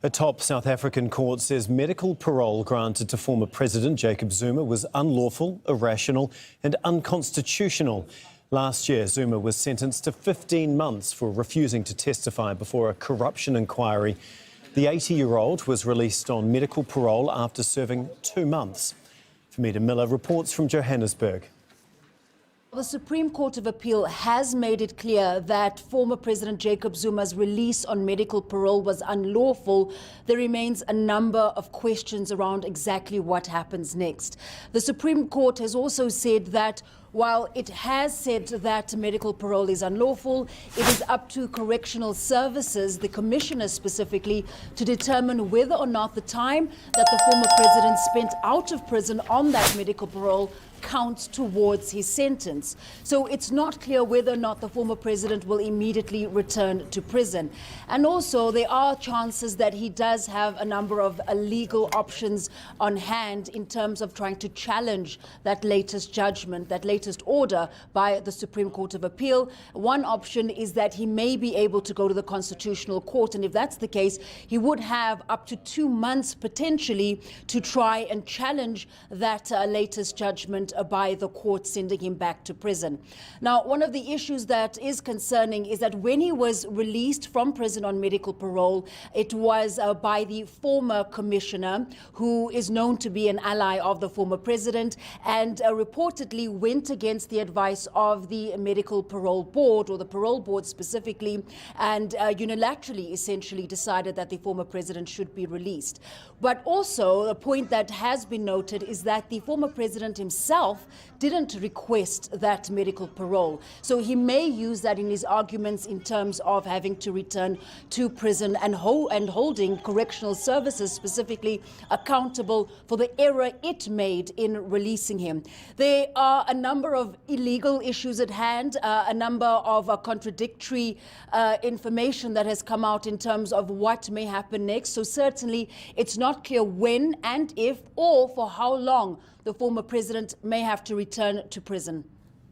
A top South African court says medical parole granted to former President Jacob Zuma was unlawful, irrational and unconstitutional. Last year, Zuma was sentenced to 15 months for refusing to testify before a corruption inquiry. The 80-year-old was released on medical parole after serving 2 months. Famita Miller reports from Johannesburg. The Supreme Court of Appeal has made it clear that former President Jacob Zuma's release on medical parole was unlawful. There remains a number of questions around exactly what happens next. The Supreme Court has also said that while it has said that medical parole is unlawful, it is up to correctional services, the commissioner specifically, to determine whether or not the time that the former president spent out of prison on that medical parole counts towards his sentence. So it's not clear whether or not the former president will immediately return to prison. And also there are chances that he does have a number of legal options on hand in terms of trying to challenge that latest judgment, that latest order by the Supreme Court of Appeal. One option is that he may be able to go to the Constitutional Court, and if that's the case, he would have up to 2 months potentially to try and challenge that latest judgment by the court sending him back to prison. Now, one of the issues that is concerning is that when he was released from prison on medical parole, it was by the former commissioner, who is known to be an ally of the former president, and reportedly went against the advice of the medical parole board, or the parole board specifically, and unilaterally essentially decided that the former president should be released. But also a point that has been noted is that the former president himself didn't request that medical parole. So he may use that in his arguments in terms of having to return to prison and holding correctional services specifically accountable for the error it made in releasing him. There are a number of illegal issues at hand, a number of contradictory information that has come out in terms of what may happen next. So certainly it's not clear when and if or for how long the former president may have to return to prison.